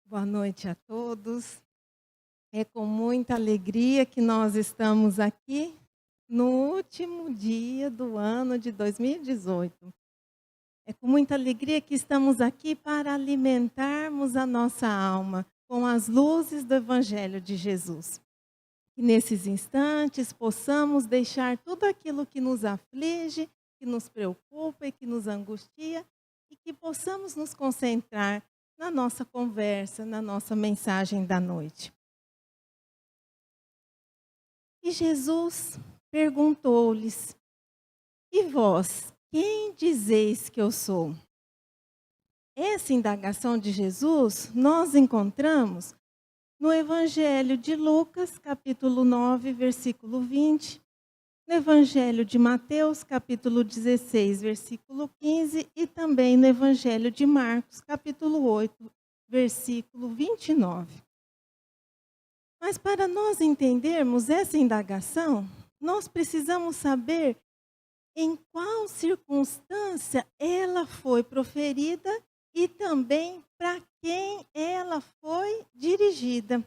Boa noite a todos. É com muita alegria que nós estamos aqui no último dia do ano de 2018. É com muita alegria que estamos aqui para alimentarmos a nossa alma com as luzes do Evangelho de Jesus. Que nesses instantes possamos deixar tudo aquilo que nos aflige, que nos preocupa e que nos angustia e que possamos nos concentrar na nossa conversa, na nossa mensagem da noite. E Jesus perguntou-lhes: E vós, quem dizeis que eu sou? Essa indagação de Jesus nós encontramos no Evangelho de Lucas, capítulo 9, versículo 20, no Evangelho de Mateus, capítulo 16, versículo 15, e também no Evangelho de Marcos, capítulo 8, versículo 29. Mas para nós entendermos essa indagação, nós precisamos saber em qual circunstância ela foi proferida e também para quem ela foi dirigida.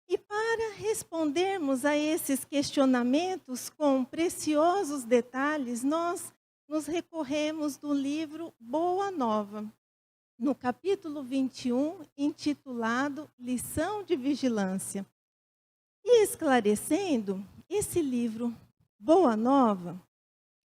E para respondermos a esses questionamentos com preciosos detalhes, nós nos recorremos do livro Boa Nova, no capítulo 21, intitulado Lição de Vigilância. E esclarecendo, esse livro Boa Nova,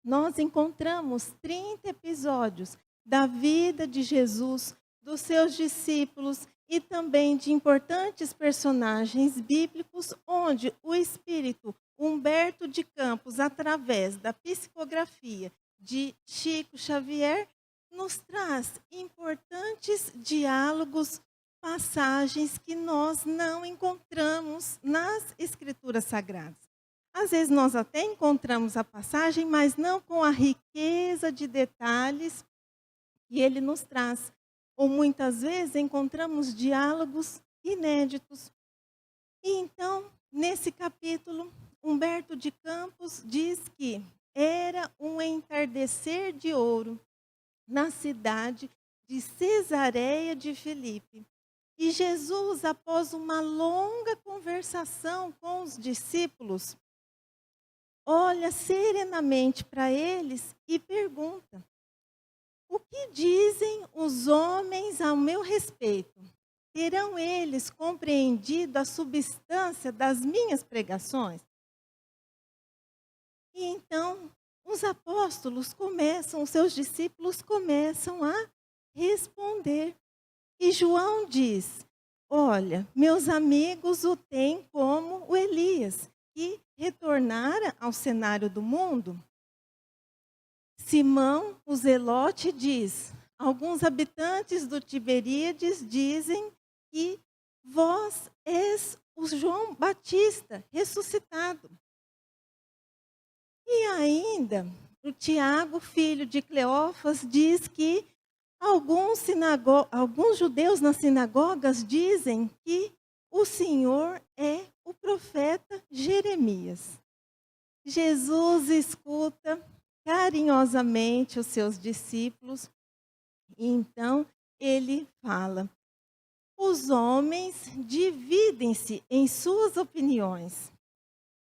nós encontramos 30 episódios da vida de Jesus, dos seus discípulos e também de importantes personagens bíblicos, onde o espírito Humberto de Campos, através da psicografia de Chico Xavier, nos traz importantes diálogos, passagens que nós não encontramos nas Escrituras Sagradas. Às vezes nós até encontramos a passagem, mas não com a riqueza de detalhes que ele nos traz. Ou muitas vezes encontramos diálogos inéditos. E então, nesse capítulo, Humberto de Campos diz que era um entardecer de ouro na cidade de Cesareia de Filipe. E Jesus, após uma longa conversação com os discípulos, olha serenamente para eles e pergunta: O que dizem os homens ao meu respeito? Terão eles compreendido a substância das minhas pregações? E então, os apóstolos começam, os seus discípulos começam a responder. E João diz: Olha, meus amigos o têm como o Elias, que retornara ao cenário do mundo. Simão, o Zelote, diz: Alguns habitantes do Tiberíades dizem que vós és o João Batista ressuscitado. E ainda, o Tiago, filho de Cleófas, diz que alguns judeus nas sinagogas dizem que o Senhor é o profeta Jeremias. Jesus escuta carinhosamente os seus discípulos, e então ele fala: Os homens dividem-se em suas opiniões.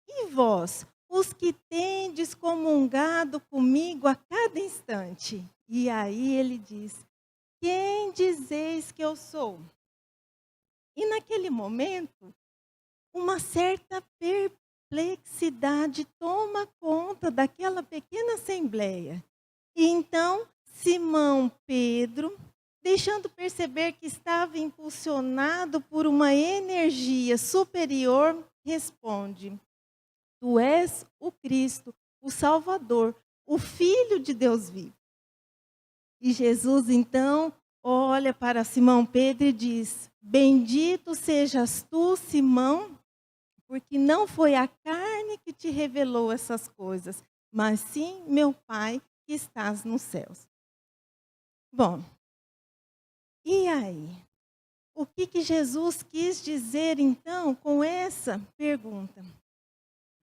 E vós, os que tendes comungado comigo a cada instante? E aí ele diz: Quem dizeis que eu sou? E naquele momento, uma certa perplexidade toma conta daquela pequena assembleia. E então, Simão Pedro, deixando perceber que estava impulsionado por uma energia superior, responde: Tu és o Cristo, o Salvador, o Filho de Deus vivo. E Jesus, então, olha para Simão Pedro e diz: Bendito sejas tu, Simão, porque não foi a carne que te revelou essas coisas, mas sim meu Pai que estás nos céus. Bom, e aí? O que Jesus quis dizer, então, com essa pergunta?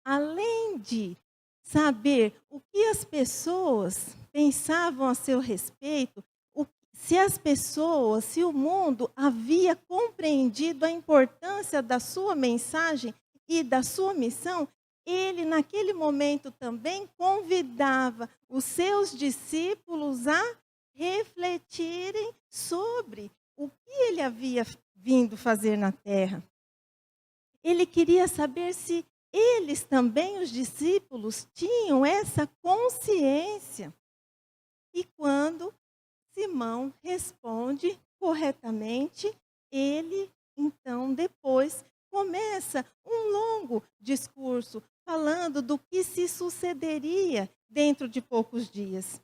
Além de saber o que as pessoas pensavam a seu respeito, se as pessoas, se o mundo havia compreendido a importância da sua mensagem e da sua missão, ele, naquele momento, também convidava os seus discípulos a refletirem sobre o que ele havia vindo fazer na terra. Ele queria saber se eles também, os discípulos, tinham essa consciência. E quando Simão responde corretamente, ele, então, depois começa um longo discurso falando do que se sucederia dentro de poucos dias.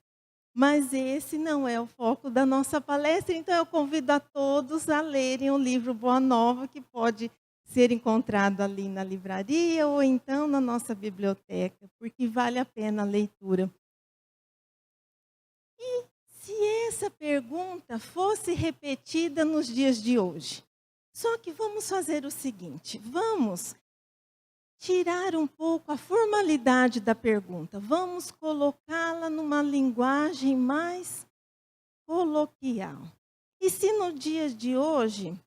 Mas esse não é o foco da nossa palestra, então eu convido a todos a lerem o livro Boa Nova, que pode ser encontrado ali na livraria ou então na nossa biblioteca, porque vale a pena a leitura. E se essa pergunta fosse repetida nos dias de hoje? Só que vamos fazer o seguinte, vamos tirar um pouco a formalidade da pergunta, vamos colocá-la numa linguagem mais coloquial. E se no dia de hoje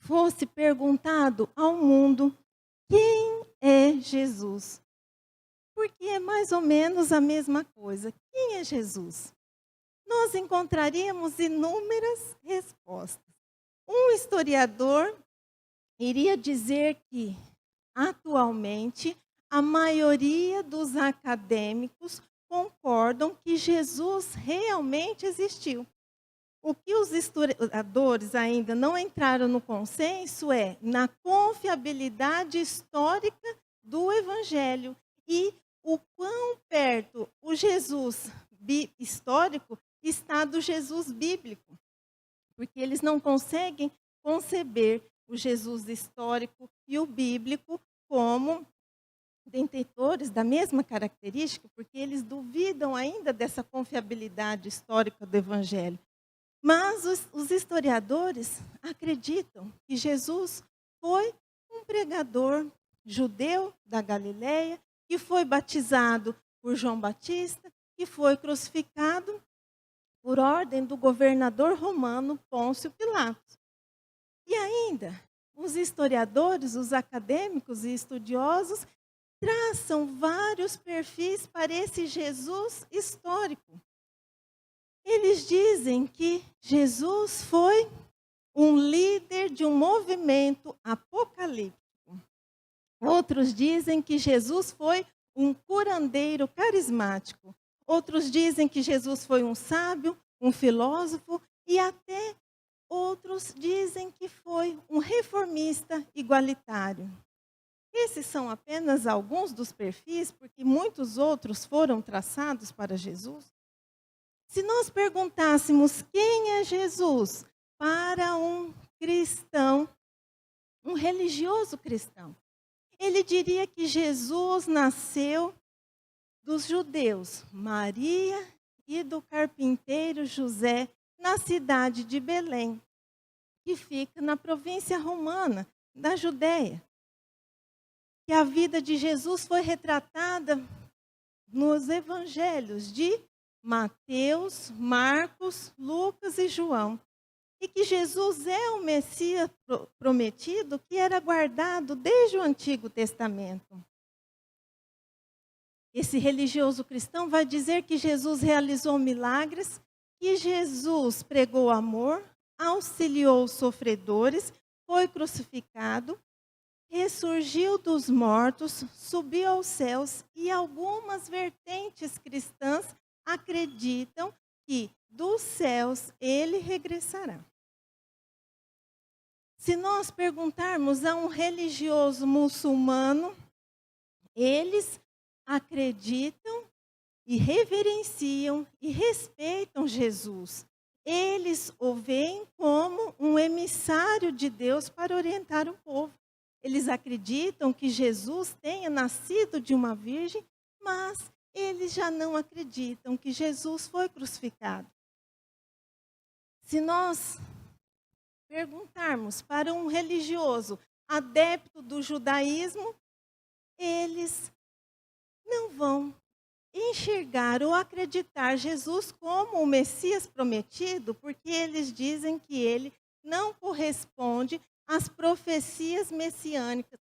fosse perguntado ao mundo quem é Jesus? Porque é mais ou menos a mesma coisa. Quem é Jesus? Nós encontraríamos inúmeras respostas. Um historiador iria dizer que, atualmente, a maioria dos acadêmicos concordam que Jesus realmente existiu. O que os historiadores ainda não entraram no consenso é na confiabilidade histórica do Evangelho e o quão perto o Jesus histórico está do Jesus bíblico. Porque eles não conseguem conceber o Jesus histórico e o bíblico como detentores da mesma característica, porque eles duvidam ainda dessa confiabilidade histórica do Evangelho. Mas os historiadores acreditam que Jesus foi um pregador judeu da Galileia, que foi batizado por João Batista, que foi crucificado por ordem do governador romano Pôncio Pilatos. E ainda, os historiadores, os acadêmicos e estudiosos traçam vários perfis para esse Jesus histórico. Eles dizem que Jesus foi um líder de um movimento apocalíptico. Outros dizem que Jesus foi um curandeiro carismático. Outros dizem que Jesus foi um sábio, um filósofo e até outros dizem que foi um reformista igualitário. Esses são apenas alguns dos perfis, porque muitos outros foram traçados para Jesus. Se nós perguntássemos quem é Jesus para um cristão, um religioso cristão, ele diria que Jesus nasceu dos judeus, Maria e do carpinteiro José, na cidade de Belém, que fica na província romana da Judéia. Que a vida de Jesus foi retratada nos evangelhos de Mateus, Marcos, Lucas e João. E que Jesus é o Messias prometido que era guardado desde o Antigo Testamento. Esse religioso cristão vai dizer que Jesus realizou milagres, que Jesus pregou amor, auxiliou os sofredores, foi crucificado, ressurgiu dos mortos, subiu aos céus e algumas vertentes cristãs acreditam que dos céus ele regressará. Se nós perguntarmos a um religioso muçulmano, eles acreditam e reverenciam e respeitam Jesus. Eles o veem como um emissário de Deus para orientar o povo. Eles acreditam que Jesus tenha nascido de uma virgem, mas eles já não acreditam que Jesus foi crucificado. Se nós perguntarmos para um religioso adepto do judaísmo, eles não vão enxergar ou acreditar Jesus como o Messias prometido, porque eles dizem que ele não corresponde às profecias messiânicas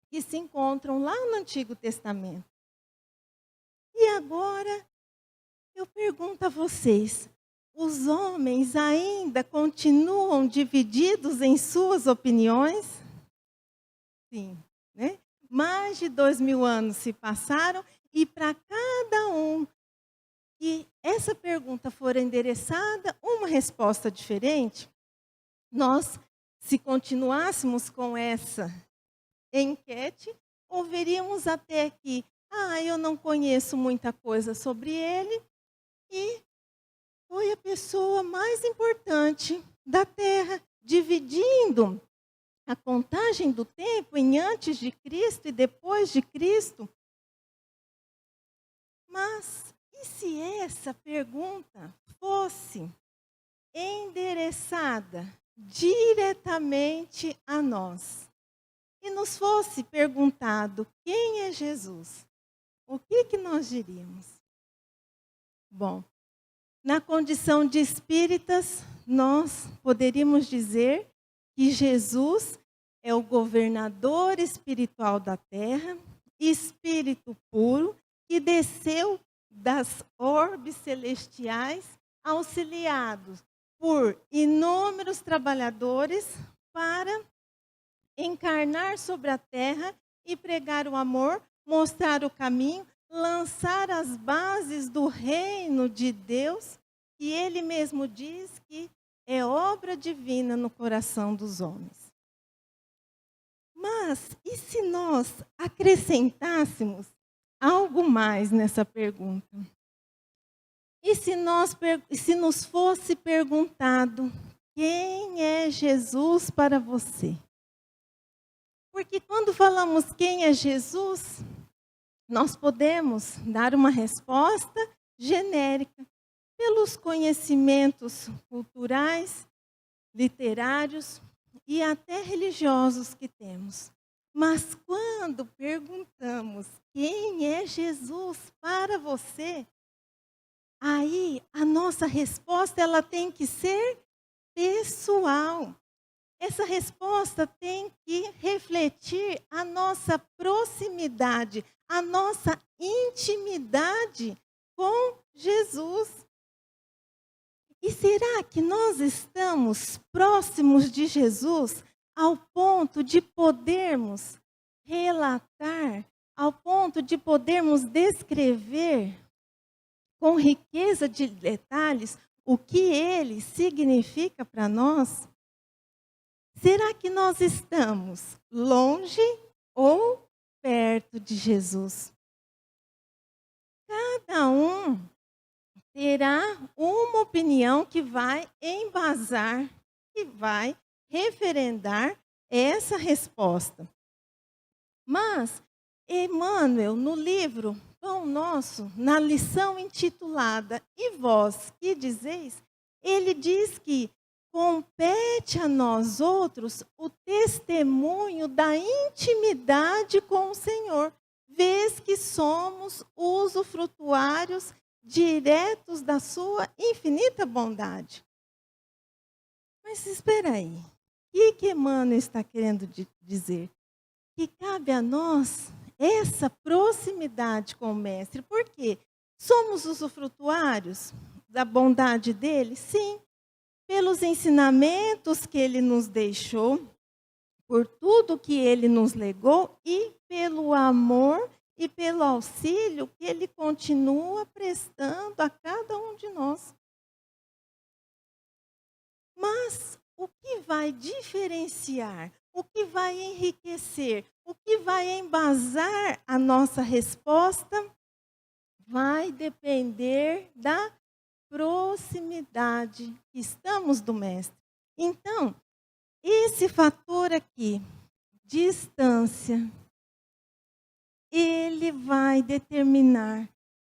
que se encontram lá no Antigo Testamento. E agora eu pergunto a vocês: os homens ainda continuam divididos em suas opiniões? Sim, né? Mais de 2000 anos se passaram e para cada um que essa pergunta for endereçada, uma resposta diferente, nós, se continuássemos com essa enquete, ouviríamos até aqui: eu não conheço muita coisa sobre ele e foi a pessoa mais importante da Terra, dividindo a contagem do tempo em antes de Cristo e depois de Cristo. Mas e se essa pergunta fosse endereçada diretamente a nós e nos fosse perguntado quem é Jesus? O que nós diríamos? Bom, na condição de espíritas, nós poderíamos dizer que Jesus é o governador espiritual da terra, espírito puro, que desceu das orbes celestiais, auxiliados por inúmeros trabalhadores para encarnar sobre a terra e pregar o amor, mostrar o caminho, lançar as bases do reino de Deus, que ele mesmo diz que é obra divina no coração dos homens. Mas e se nós acrescentássemos algo mais nessa pergunta? E se nos fosse perguntado: quem é Jesus para você? Porque quando falamos quem é Jesus, nós podemos dar uma resposta genérica pelos conhecimentos culturais, literários e até religiosos que temos. Mas quando perguntamos quem é Jesus para você, aí a nossa resposta ela tem que ser pessoal. Essa resposta tem que refletir a nossa proximidade, a nossa intimidade com Jesus. E será que nós estamos próximos de Jesus ao ponto de podermos relatar, ao ponto de podermos descrever com riqueza de detalhes o que ele significa para nós? Será que nós estamos longe ou perto de Jesus? Cada um terá uma opinião que vai embasar, que vai referendar essa resposta. Mas Emmanuel, no livro Pão Nosso, na lição intitulada E vós que dizeis, ele diz que compete a nós outros o testemunho da intimidade com o Senhor, vez que somos usufrutuários diretos da sua infinita bondade. Mas espera aí, o que Emmanuel está querendo dizer? Que cabe a nós essa proximidade com o Mestre. Por quê? Somos usufrutuários da bondade dele? Sim. Pelos ensinamentos que ele nos deixou, por tudo que ele nos legou e pelo amor e pelo auxílio que ele continua prestando a cada um de nós. Mas o que vai diferenciar, o que vai enriquecer, o que vai embasar a nossa resposta, vai depender da proximidade que estamos do Mestre. Então, esse fator aqui, distância, ele vai determinar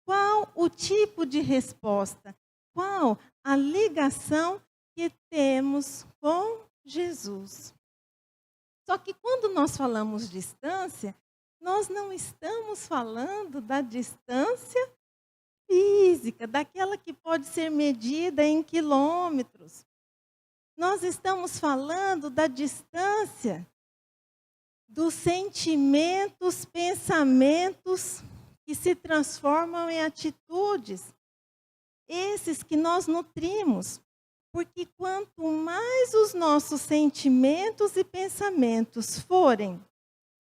qual o tipo de resposta, qual a ligação que temos com Jesus. Só que quando nós falamos distância, nós não estamos falando da distância física, daquela que pode ser medida em quilômetros. Nós estamos falando da distância dos sentimentos, pensamentos que se transformam em atitudes. Esses que nós nutrimos. Porque quanto mais os nossos sentimentos e pensamentos forem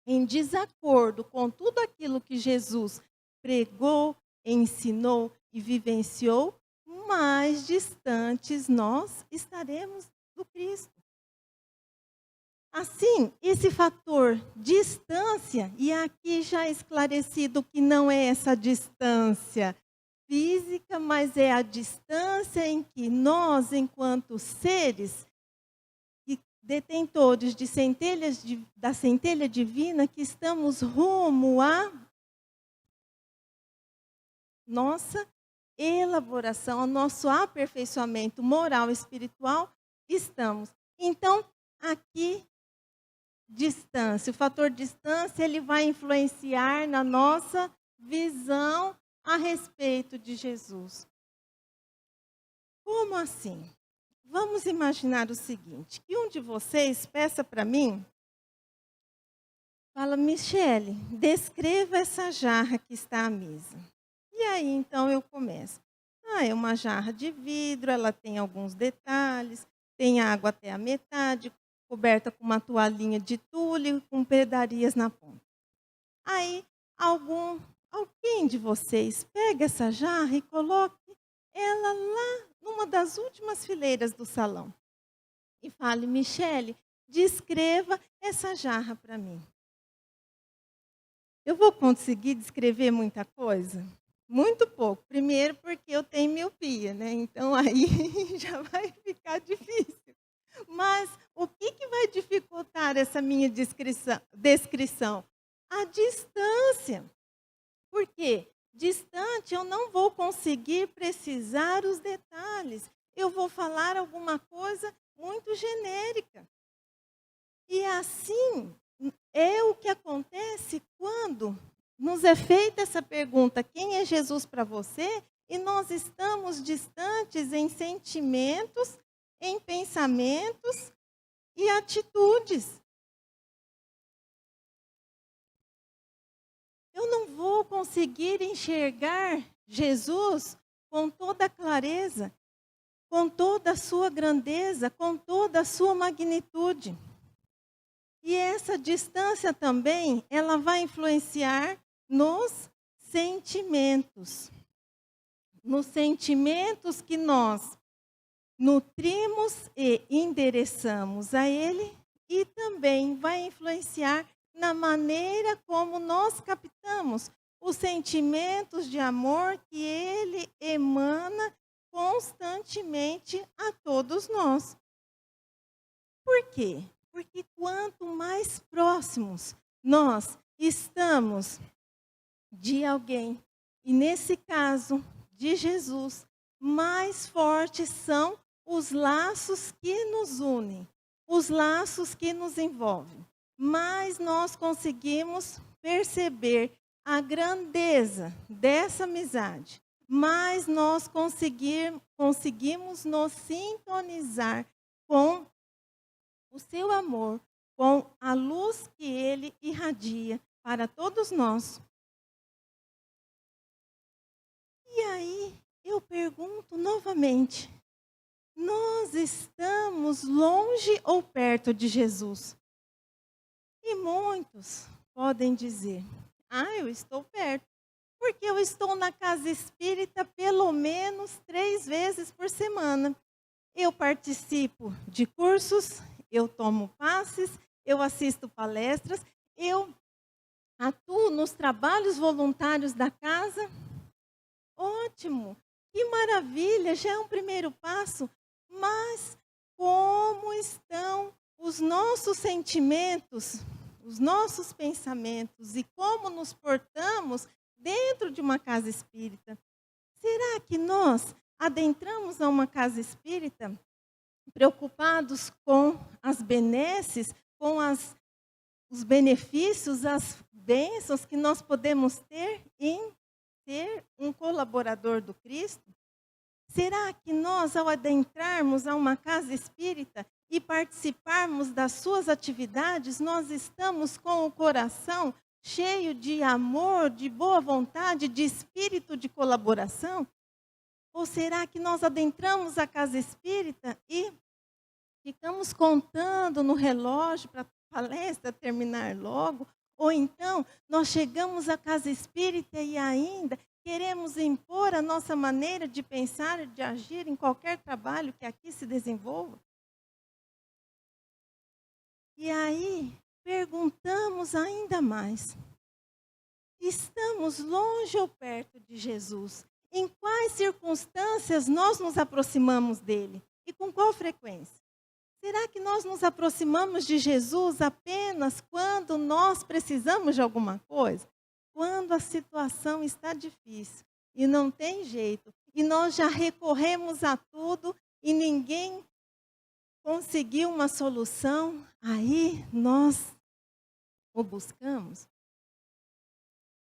em desacordo com tudo aquilo que Jesus pregou, ensinou e vivenciou, mais distantes nós estaremos do Cristo. Assim, esse fator distância, e aqui já esclarecido que não é essa distância física, mas é a distância em que nós, enquanto seres detentores de da centelha divina, que estamos rumo à nossa elaboração, ao nosso aperfeiçoamento moral e espiritual, estamos. Então, aqui, distância, o fator distância, ele vai influenciar na nossa visão a respeito de Jesus. Como assim? Vamos imaginar o seguinte, que um de vocês peça para mim, fala, Michele, descreva essa jarra que está à mesa. E aí, então, eu começo. É uma jarra de vidro, ela tem alguns detalhes, tem água até a metade, coberta com uma toalhinha de tule, com pedarias na ponta. Aí, alguém de vocês pega essa jarra e coloque ela lá numa das últimas fileiras do salão. E fale, Michele, descreva essa jarra para mim. Eu vou conseguir descrever muita coisa? Muito pouco. Primeiro porque eu tenho miopia, né? Então aí já vai ficar difícil. Mas o que vai dificultar essa minha descrição? A distância. Por quê? Distante, eu não vou conseguir precisar os detalhes. Eu vou falar alguma coisa muito genérica. E assim é o que acontece quando nos é feita essa pergunta: quem é Jesus para você? E nós estamos distantes em sentimentos, em pensamentos e atitudes. Eu não vou conseguir enxergar Jesus com toda a clareza, com toda a sua grandeza, com toda a sua magnitude. E essa distância também, ela vai influenciar nos sentimentos. Nos sentimentos que nós nutrimos e endereçamos a Ele, e também vai influenciar na maneira como nós captamos os sentimentos de amor que Ele emana constantemente a todos nós. Por quê? Porque quanto mais próximos nós estamos de alguém, e nesse caso de Jesus, mais fortes são os laços que nos unem, os laços que nos envolvem. Mais nós conseguimos perceber a grandeza dessa amizade, mais nós conseguimos nos sintonizar com o seu amor, com a luz que ele irradia para todos nós. E aí eu pergunto novamente: nós estamos longe ou perto de Jesus? E muitos podem dizer: eu estou perto, porque eu estou na casa espírita pelo menos 3 vezes por semana. Eu participo de cursos, eu tomo passes, eu assisto palestras, eu atuo nos trabalhos voluntários da casa. Ótimo, que maravilha, já é um primeiro passo, mas como estão os nossos sentimentos, os nossos pensamentos e como nos portamos dentro de uma casa espírita? Será que nós adentramos a uma casa espírita preocupados com as benesses, com os benefícios, as bênçãos que nós podemos ter em ser um colaborador do Cristo? Será que nós, ao adentrarmos a uma casa espírita e participarmos das suas atividades, nós estamos com o coração cheio de amor, de boa vontade, de espírito de colaboração? Ou será que nós adentramos a casa espírita e ficamos contando no relógio para a palestra terminar logo? Ou então, nós chegamos à casa espírita e ainda queremos impor a nossa maneira de pensar e de agir em qualquer trabalho que aqui se desenvolva? E aí, perguntamos ainda mais: estamos longe ou perto de Jesus? Em quais circunstâncias nós nos aproximamos dele? E com qual frequência? Será que nós nos aproximamos de Jesus apenas quando nós precisamos de alguma coisa? Quando a situação está difícil e não tem jeito, e nós já recorremos a tudo e ninguém conseguiu uma solução, aí nós o buscamos?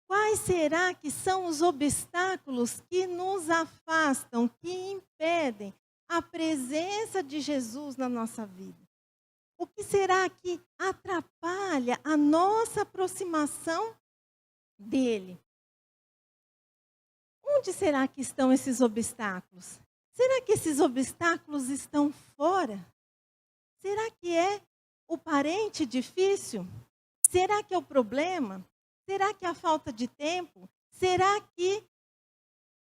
Quais será que são os obstáculos que nos afastam, que impedem a presença de Jesus na nossa vida? O que será que atrapalha a nossa aproximação dele? Onde será que estão esses obstáculos? Será que esses obstáculos estão fora? Será que é o parente difícil? Será que é o problema? Será que é a falta de tempo? Será que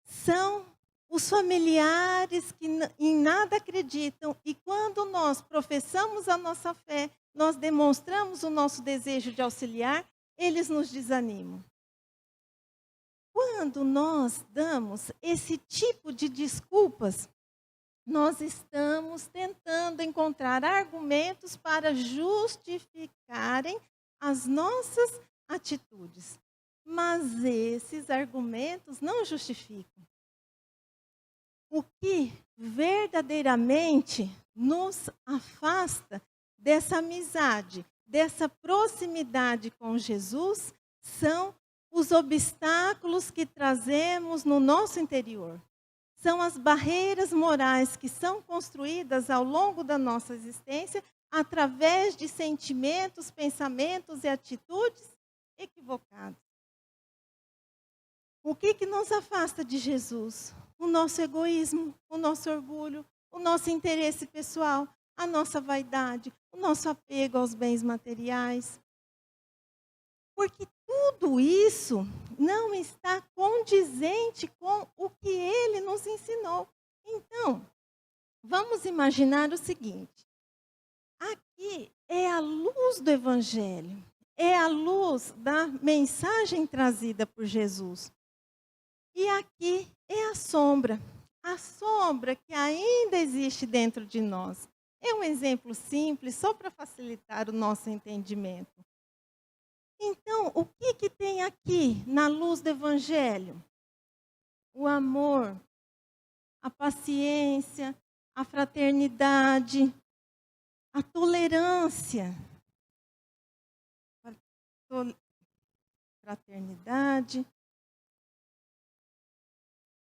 são os familiares que em nada acreditam e quando nós professamos a nossa fé, nós demonstramos o nosso desejo de auxiliar, eles nos desanimam? Quando nós damos esse tipo de desculpas, nós estamos tentando encontrar argumentos para justificarem as nossas atitudes. Mas esses argumentos não justificam. O que verdadeiramente nos afasta dessa amizade, dessa proximidade com Jesus, são os obstáculos que trazemos no nosso interior. São as barreiras morais que são construídas ao longo da nossa existência através de sentimentos, pensamentos e atitudes equivocados. O que nos afasta de Jesus? O nosso egoísmo, o nosso orgulho, o nosso interesse pessoal, a nossa vaidade, o nosso apego aos bens materiais. Porque tudo isso não está condizente com o que ele nos ensinou. Então, vamos imaginar o seguinte: aqui é a luz do Evangelho, é a luz da mensagem trazida por Jesus. E aqui é a sombra que ainda existe dentro de nós. É um exemplo simples, só para facilitar o nosso entendimento. Então, o que tem aqui na luz do Evangelho? O amor, a paciência, a fraternidade, a tolerância. Fraternidade,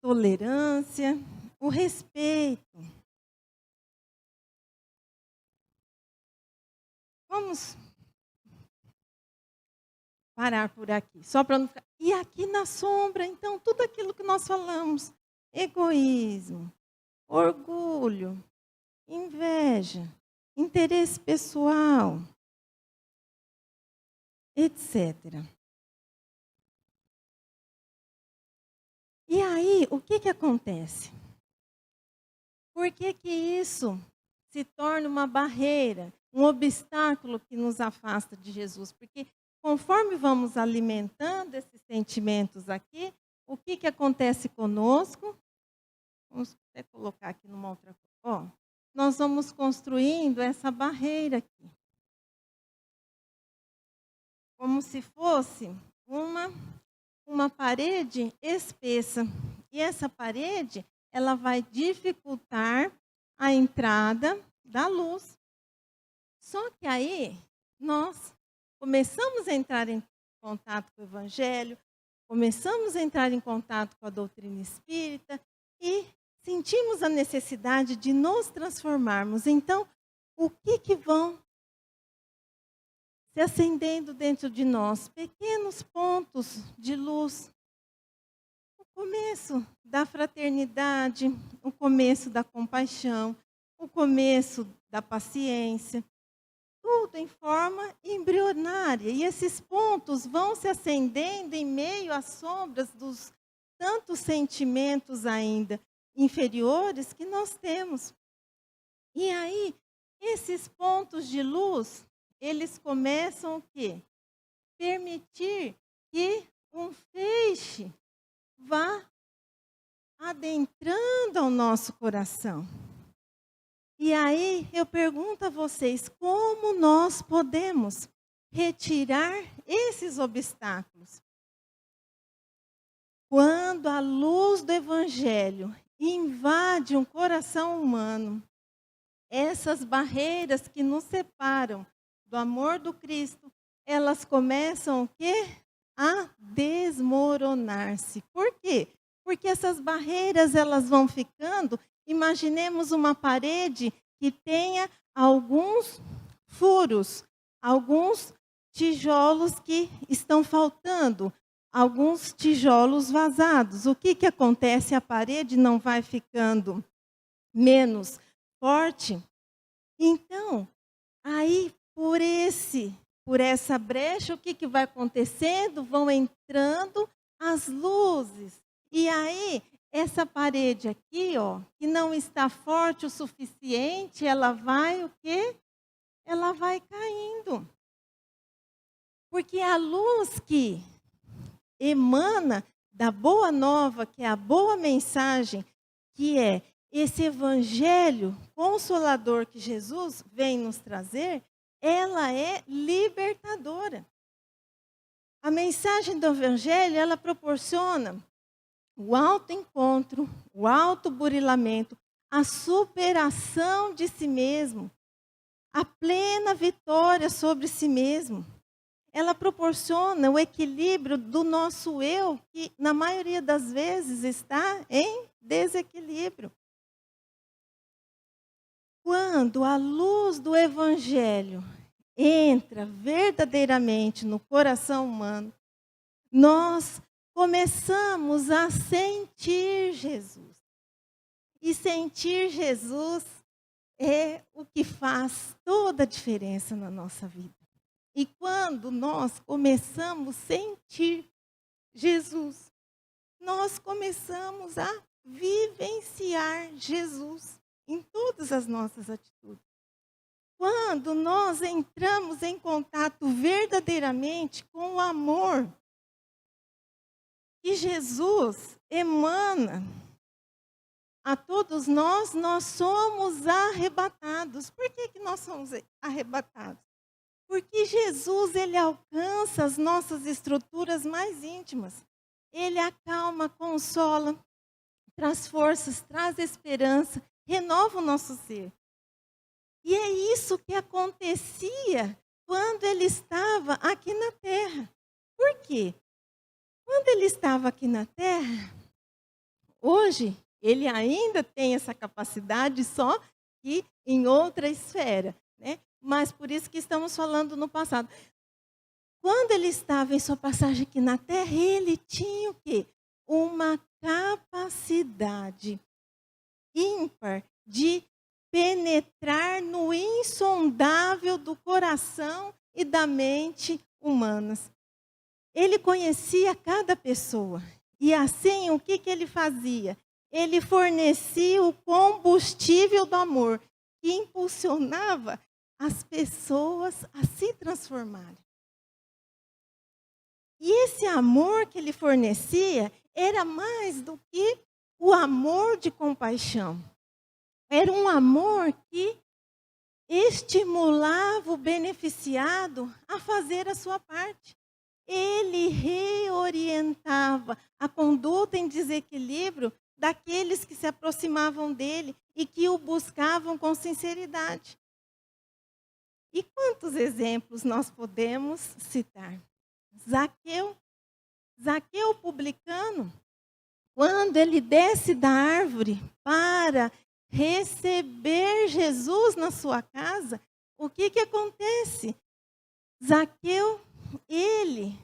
tolerância, o respeito. Vamos parar por aqui, só para não ficar. E aqui na sombra, então, tudo aquilo que nós falamos: egoísmo, orgulho, inveja, interesse pessoal, etc. E aí, o que acontece? Por que isso se torna uma barreira, um obstáculo que nos afasta de Jesus? Porque conforme vamos alimentando esses sentimentos aqui, o que acontece conosco? Vamos até colocar aqui numa outra coisa. Nós vamos construindo essa barreira aqui. Como se fosse uma parede espessa. E essa parede, ela vai dificultar a entrada da luz. Só que aí, nós começamos a entrar em contato com o Evangelho, começamos a entrar em contato com a doutrina espírita e sentimos a necessidade de nos transformarmos. Então, o que vão se acendendo dentro de nós? Pequenos pontos de luz. O começo da fraternidade, o começo da compaixão, o começo da paciência. Tudo em forma embrionária. E esses pontos vão se acendendo em meio às sombras dos tantos sentimentos ainda inferiores que nós temos. E aí, esses pontos de luz, eles começam o quê? Permitir que um feixe vá adentrando ao nosso coração. E aí, eu pergunto a vocês, como nós podemos retirar esses obstáculos? Quando a luz do Evangelho invade um coração humano, essas barreiras que nos separam do amor do Cristo, elas começam o quê? A desmoronar-se. Por quê? Porque essas barreiras elas vão ficando. Imaginemos uma parede que tenha alguns furos, alguns tijolos que estão faltando, alguns tijolos vazados. O que acontece? A parede não vai ficando menos forte. Então, aí por essa brecha, o que vai acontecendo? Vão entrando as luzes. E aí, essa parede aqui, ó, que não está forte o suficiente, ela vai o quê? Ela vai caindo. Porque a luz que emana da boa nova, que é a boa mensagem, que é esse evangelho consolador que Jesus vem nos trazer, ela é libertadora. A mensagem do evangelho, ela proporciona o autoencontro, o autoburilamento, a superação de si mesmo, a plena vitória sobre si mesmo. Ela proporciona o equilíbrio do nosso eu, que na maioria das vezes está em desequilíbrio. Quando a luz do Evangelho entra verdadeiramente no coração humano, nós começamos a sentir Jesus. E sentir Jesus é o que faz toda a diferença na nossa vida. E quando nós começamos a sentir Jesus, nós começamos a vivenciar Jesus em todas as nossas atitudes. Quando nós entramos em contato verdadeiramente com o amor que Jesus emana a todos nós, nós somos arrebatados. Por que nós somos arrebatados? Porque Jesus, ele alcança as nossas estruturas mais íntimas. Ele acalma, consola, traz forças, traz esperança, renova o nosso ser. E é isso que acontecia quando ele estava aqui na terra. Por quê? Quando ele estava aqui na terra, hoje ele ainda tem essa capacidade, só que em outra esfera, né? Mas por isso que estamos falando no passado. Quando ele estava em sua passagem aqui na terra, ele tinha o quê? Uma capacidade ímpar de penetrar no insondável do coração e da mente humanas. Ele conhecia cada pessoa. E assim, o que ele fazia? Ele fornecia o combustível do amor, que impulsionava as pessoas a se transformarem. E esse amor que ele fornecia era mais do que o amor de compaixão. Era um amor que estimulava o beneficiado a fazer a sua parte. Ele reorientava a conduta em desequilíbrio daqueles que se aproximavam dele e que o buscavam com sinceridade. E quantos exemplos nós podemos citar? Zaqueu. Zaqueu publicano, quando ele desce da árvore para receber Jesus na sua casa, o que acontece? Zaqueu, ele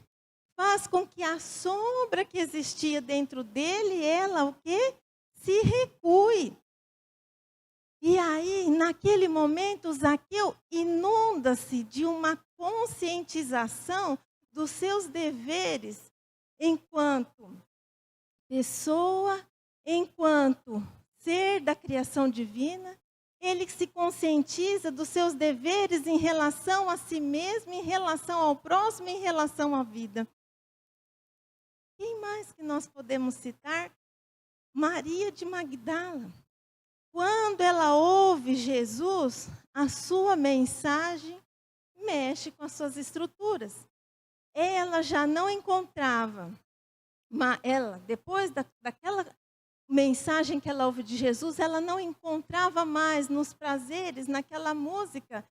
faz com que a sombra que existia dentro dele, ela o quê? Se recue. E aí, naquele momento, Zaqueu inunda-se de uma conscientização dos seus deveres enquanto pessoa, enquanto ser da criação divina. Ele se conscientiza dos seus deveres em relação a si mesmo, em relação ao próximo, em relação à vida. Quem mais que nós podemos citar? Maria de Magdala. Quando ela ouve Jesus, a sua mensagem mexe com as suas estruturas. Ela já não encontrava, depois daquela mensagem que ela ouve de Jesus, ela não encontrava mais nos prazeres, naquela música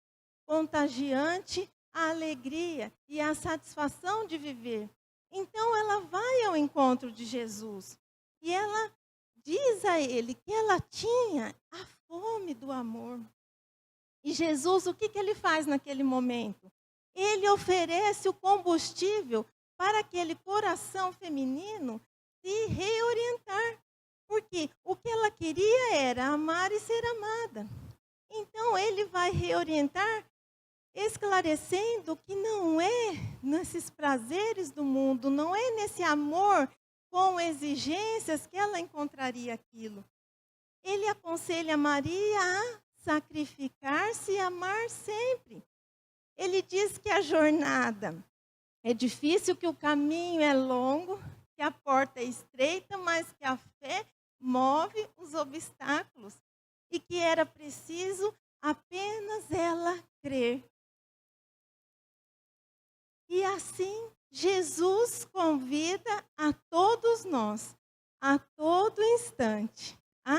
contagiante, a alegria e a satisfação de viver. Então ela vai ao encontro de Jesus e ela diz a ele que ela tinha a fome do amor. E Jesus, o que ele faz naquele momento? Ele oferece o combustível para aquele coração feminino se reorientar. Porque o que ela queria era amar e ser amada. Então ele vai reorientar, esclarecendo que não é nesses prazeres do mundo, não é nesse amor com exigências que ela encontraria aquilo. Ele aconselha Maria a sacrificar-se e amar sempre. Ele diz que a jornada é difícil, que o caminho é longo, que a porta é estreita, mas que a fé move os obstáculos e que era preciso apenas ela crer. E assim, Jesus convida a todos nós, a todo instante, a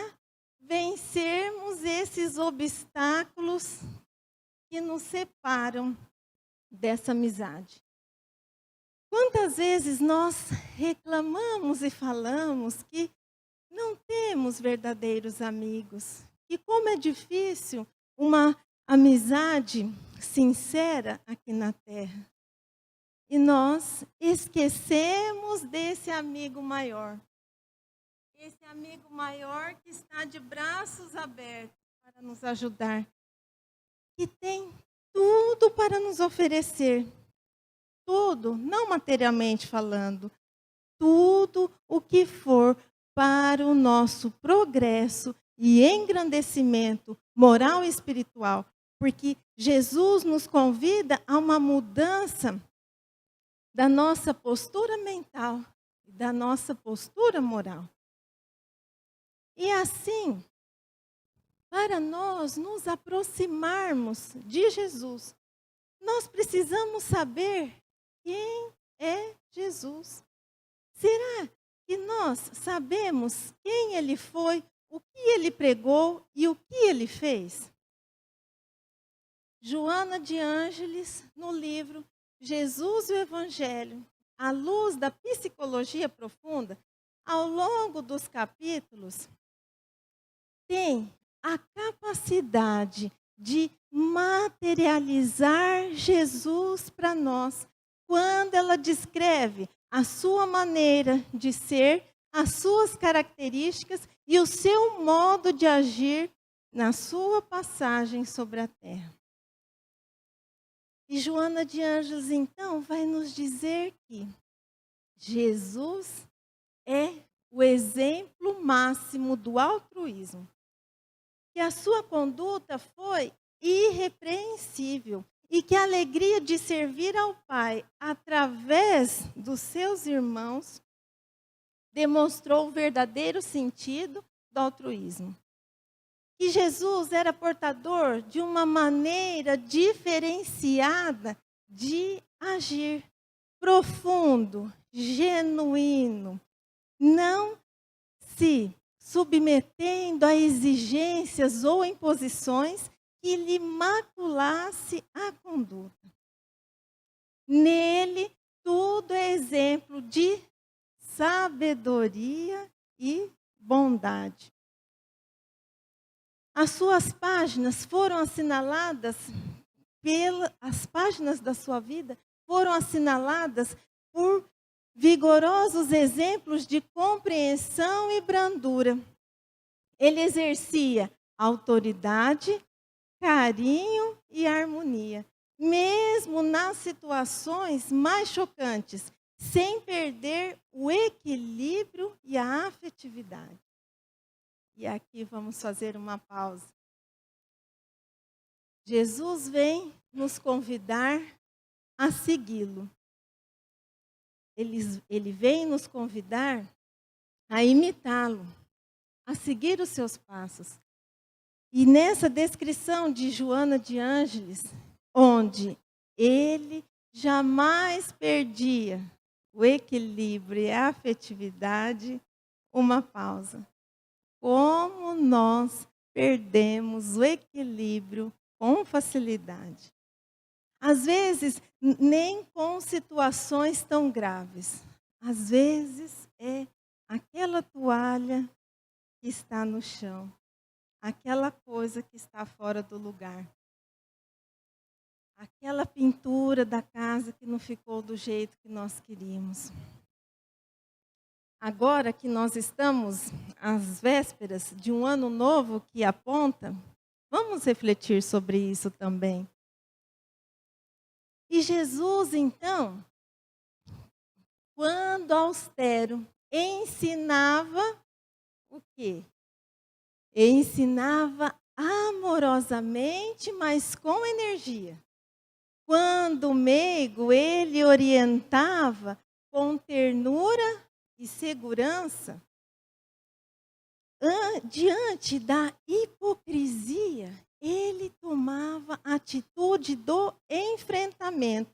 vencermos esses obstáculos que nos separam dessa amizade. Quantas vezes nós reclamamos e falamos que não temos verdadeiros amigos, e como é difícil uma amizade sincera aqui na terra. E nós esquecemos desse amigo maior. Esse amigo maior que está de braços abertos para nos ajudar. Que tem tudo para nos oferecer. Tudo, não materialmente falando. Tudo o que for para o nosso progresso e engrandecimento moral e espiritual. Porque Jesus nos convida a uma mudança da nossa postura mental e da nossa postura moral. E assim, para nós nos aproximarmos de Jesus, nós precisamos saber quem é Jesus. Será que nós sabemos quem ele foi, o que ele pregou e o que ele fez? Joana de Ângeles, no livro Jesus e o Evangelho, à luz da psicologia profunda, ao longo dos capítulos, tem a capacidade de materializar Jesus para nós, quando ela descreve a sua maneira de ser, as suas características e o seu modo de agir na sua passagem sobre a terra. E Joana de Ângeles, então, vai nos dizer que Jesus é o exemplo máximo do altruísmo. Que a sua conduta foi irrepreensível e que a alegria de servir ao Pai através dos seus irmãos demonstrou o verdadeiro sentido do altruísmo. Que Jesus era portador de uma maneira diferenciada de agir, profundo, genuíno, não se submetendo a exigências ou imposições que lhe maculasse a conduta. Nele, tudo é exemplo de sabedoria e bondade. As suas páginas foram assinaladas as páginas da sua vida foram assinaladas por vigorosos exemplos de compreensão e brandura. Ele exercia autoridade, carinho e harmonia, mesmo nas situações mais chocantes, sem perder o equilíbrio e a afetividade. E aqui vamos fazer uma pausa. Jesus vem nos convidar a segui-lo. Ele vem nos convidar a imitá-lo, a seguir os seus passos. E nessa descrição de Joana de Ângeles, onde ele jamais perdia o equilíbrio e a afetividade, uma pausa. Como nós perdemos o equilíbrio com facilidade. Às vezes, nem com situações tão graves. Às vezes, é aquela toalha que está no chão. Aquela coisa que está fora do lugar. Aquela pintura da casa que não ficou do jeito que nós queríamos. Agora que nós estamos às vésperas de um ano novo que aponta, vamos refletir sobre isso também. E Jesus, então, quando austero, ensinava o quê? Ensinava amorosamente, mas com energia. Quando meigo, ele orientava com ternura e segurança. Diante da hipocrisia, ele tomava a atitude do enfrentamento.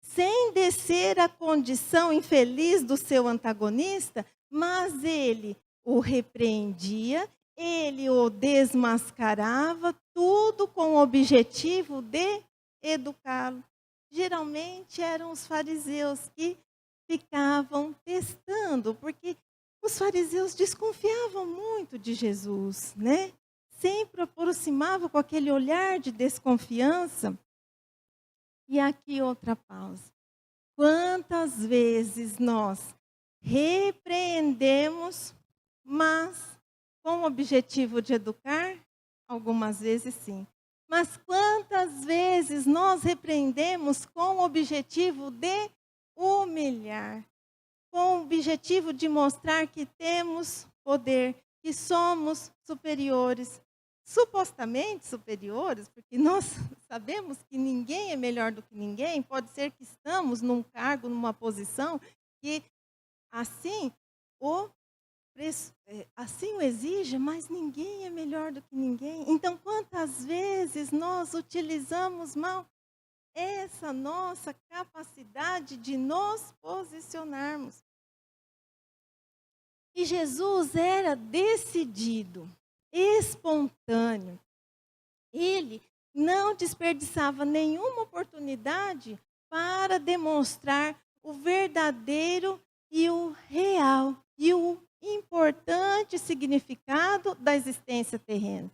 Sem descer à condição infeliz do seu antagonista, mas ele o repreendia, ele o desmascarava, tudo com o objetivo de educá-lo. Geralmente eram os fariseus que ficavam testando, porque os fariseus desconfiavam muito de Jesus, né? Sempre aproximavam com aquele olhar de desconfiança. E aqui outra pausa. Quantas vezes nós repreendemos, mas com o objetivo de educar? Algumas vezes sim. Mas quantas vezes nós repreendemos com o objetivo de humilhar? Com o objetivo de mostrar que temos poder, que somos superiores. Supostamente superiores, porque nós sabemos que ninguém é melhor do que ninguém, pode ser que estamos num cargo, numa posição, que assim o exige, mas ninguém é melhor do que ninguém. Então, quantas vezes nós utilizamos mal essa nossa capacidade de nos posicionarmos? E Jesus era decidido, espontâneo. Ele não desperdiçava nenhuma oportunidade para demonstrar o verdadeiro e o real e o importante significado da existência terrena.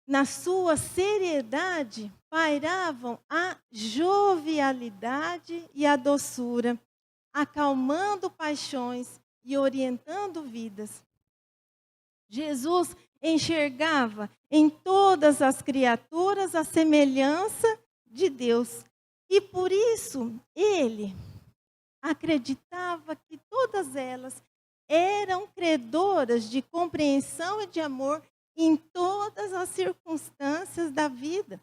Na sua seriedade pairavam a jovialidade e a doçura, acalmando paixões e orientando vidas. Jesus enxergava em todas as criaturas a semelhança de Deus. E por isso ele acreditava que todas elas eram credoras de compreensão e de amor em todas as circunstâncias da vida.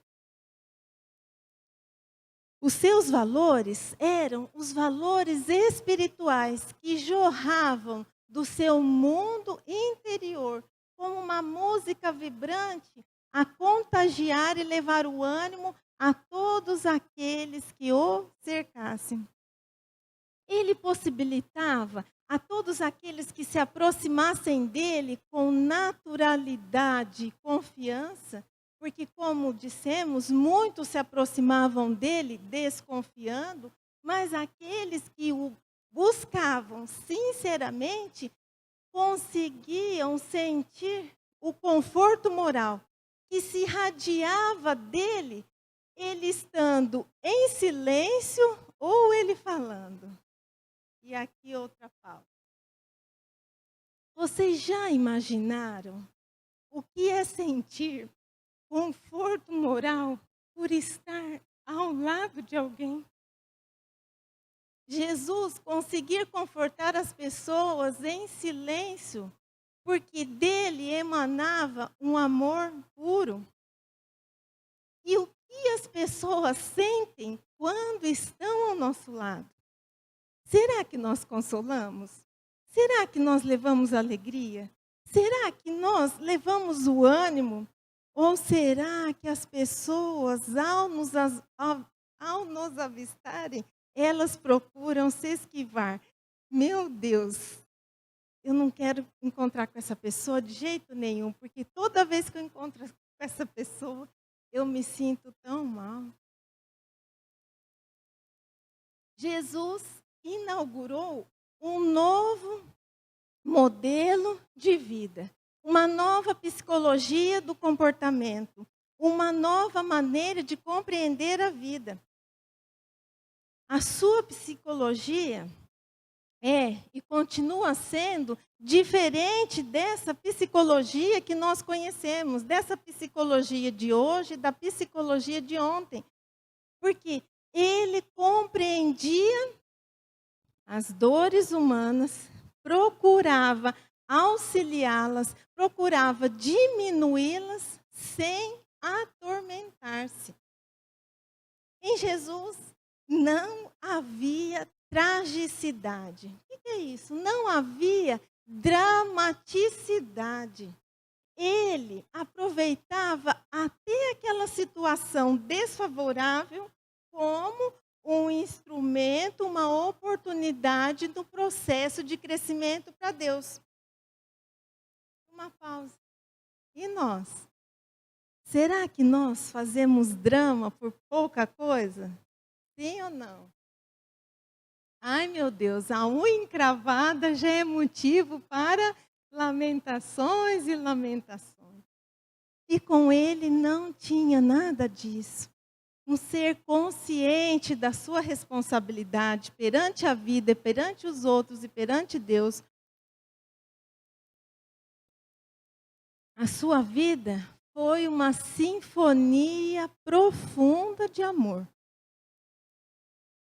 Os seus valores eram os valores espirituais que jorravam do seu mundo interior, como uma música vibrante, a contagiar e levar o ânimo a todos aqueles que o cercassem. Ele possibilitava a todos aqueles que se aproximassem dele com naturalidade e confiança, porque, como dissemos, muitos se aproximavam dele desconfiando, mas aqueles que o buscavam sinceramente, conseguiam sentir o conforto moral que se irradiava dele, ele estando em silêncio ou ele falando. E aqui outra pausa. Vocês já imaginaram o que é sentir conforto moral por estar ao lado de alguém? Jesus conseguir confortar as pessoas em silêncio, porque dele emanava um amor puro. E o que as pessoas sentem quando estão ao nosso lado? Será que nós consolamos? Será que nós levamos alegria? Será que nós levamos o ânimo? Ou será que as pessoas, ao nos avistarem, elas procuram se esquivar? Meu Deus, eu não quero encontrar com essa pessoa de jeito nenhum, porque toda vez que eu encontro com essa pessoa, eu me sinto tão mal. Jesus inaugurou um novo modelo de vida, uma nova psicologia do comportamento, uma nova maneira de compreender a vida. A sua psicologia é e continua sendo diferente dessa psicologia que nós conhecemos, dessa psicologia de hoje, da psicologia de ontem. Porque ele compreendia as dores humanas, procurava auxiliá-las, procurava diminuí-las sem atormentar-se. Em Jesus não havia tragicidade. O que é isso? Não havia dramaticidade. Ele aproveitava até aquela situação desfavorável como um instrumento, uma oportunidade do processo de crescimento para Deus. Uma pausa. E nós? Será que nós fazemos drama por pouca coisa? Sim ou não? Ai, meu Deus, a unha encravada já é motivo para lamentações e lamentações. E com ele não tinha nada disso. Um ser consciente da sua responsabilidade perante a vida, perante os outros e perante Deus. A sua vida foi uma sinfonia profunda de amor.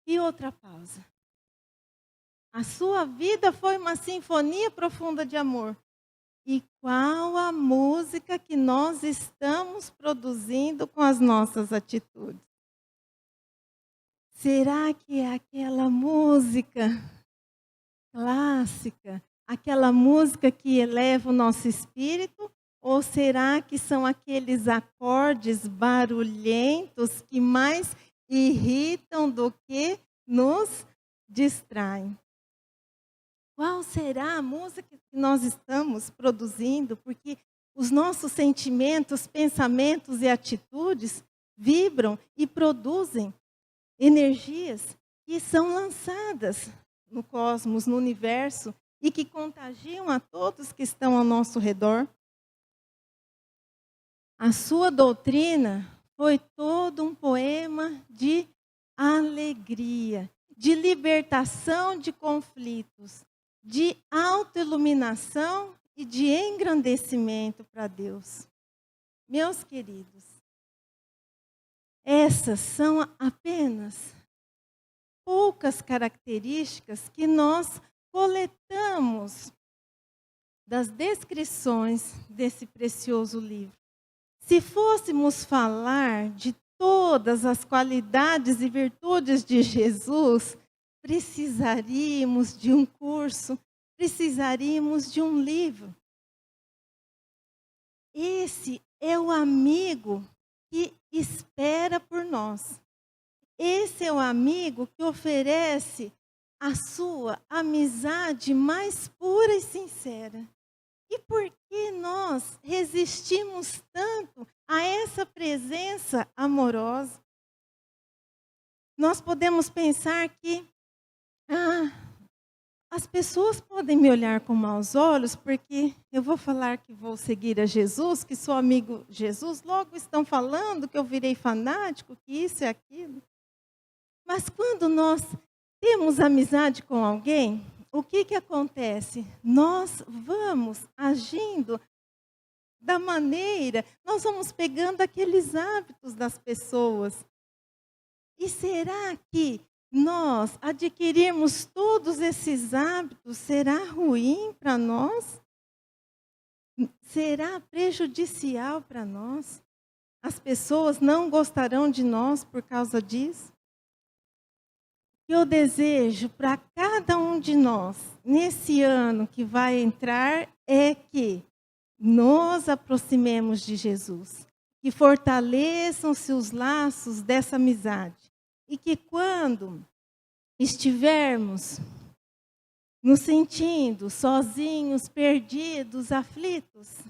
E outra pausa. A sua vida foi uma sinfonia profunda de amor. E qual a música que nós estamos produzindo com as nossas atitudes? Será que é aquela música clássica, aquela música que eleva o nosso espírito? Ou será que são aqueles acordes barulhentos que mais irritam do que nos distraem? Qual será a música que nós estamos produzindo? Porque os nossos sentimentos, pensamentos e atitudes vibram e produzem energias que são lançadas no cosmos, no universo, e que contagiam a todos que estão ao nosso redor. A sua doutrina foi todo um poema de alegria, de libertação de conflitos, de autoiluminação e de engrandecimento para Deus. Meus queridos, essas são apenas poucas características que nós coletamos das descrições desse precioso livro. Se fôssemos falar de todas as qualidades e virtudes de Jesus, precisaríamos de um curso, precisaríamos de um livro. Esse é o amigo que espera por nós. Esse é o amigo que oferece a sua amizade mais pura e sincera. E por que nós resistimos tanto a essa presença amorosa? Nós podemos pensar que, as pessoas podem me olhar com maus olhos, porque eu vou falar que vou seguir a Jesus, que sou amigo de Jesus, logo estão falando que eu virei fanático, que isso e aquilo. Mas quando nós temos amizade com alguém, o que acontece? Nós vamos agindo da maneira, nós vamos pegando aqueles hábitos das pessoas. E será que nós adquirirmos todos esses hábitos será ruim para nós? Será prejudicial para nós? As pessoas não gostarão de nós por causa disso? Eu desejo para cada um de nós, nesse ano que vai entrar, é que nos aproximemos de Jesus, que fortaleçam-se os laços dessa amizade. E que quando estivermos nos sentindo sozinhos, perdidos, aflitos,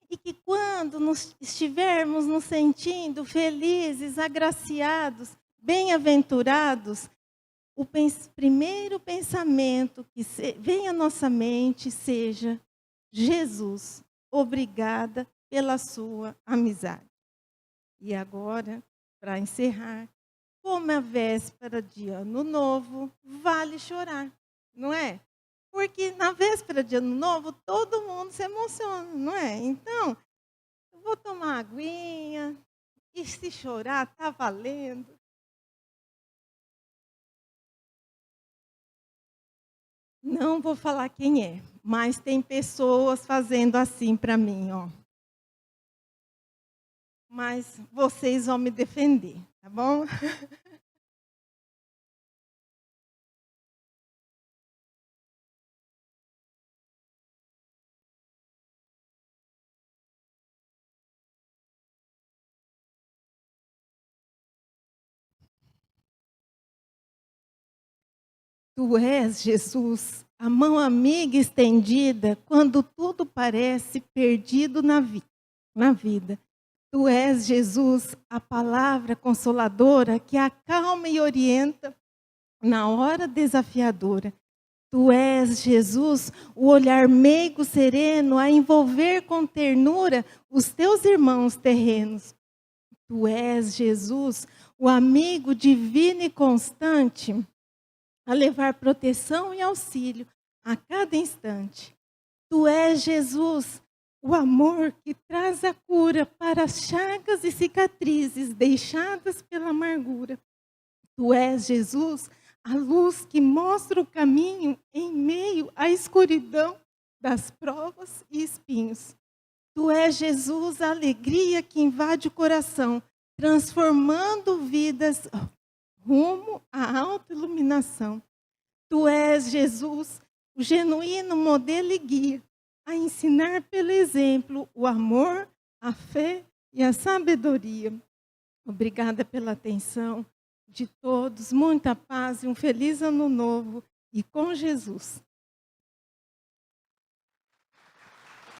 e que quando estivermos nos sentindo felizes, agraciados, bem-aventurados, o primeiro pensamento que vem à nossa mente seja: Jesus, obrigada pela sua amizade. E agora, para encerrar, como a véspera de Ano Novo, vale chorar, não é? Porque na véspera de Ano Novo, todo mundo se emociona, não é? Então, eu vou tomar uma aguinha, e se chorar, está valendo. Não vou falar quem é, mas tem pessoas fazendo assim para mim, ó. Mas vocês vão me defender, tá bom? Tu és, Jesus, a mão amiga estendida quando tudo parece perdido na vida. Tu és, Jesus, a palavra consoladora que acalma e orienta na hora desafiadora. Tu és, Jesus, o olhar meigo sereno a envolver com ternura os teus irmãos terrenos. Tu és, Jesus, o amigo divino e constante a levar proteção e auxílio a cada instante. Tu és, Jesus, o amor que traz a cura para as chagas e cicatrizes deixadas pela amargura. Tu és, Jesus, a luz que mostra o caminho em meio à escuridão das provas e espinhos. Tu és, Jesus, a alegria que invade o coração, transformando vidas rumo à autoiluminação. Tu és, Jesus, o genuíno modelo e guia, a ensinar pelo exemplo o amor, a fé e a sabedoria. Obrigada pela atenção de todos, muita paz e um feliz ano novo, e com Jesus.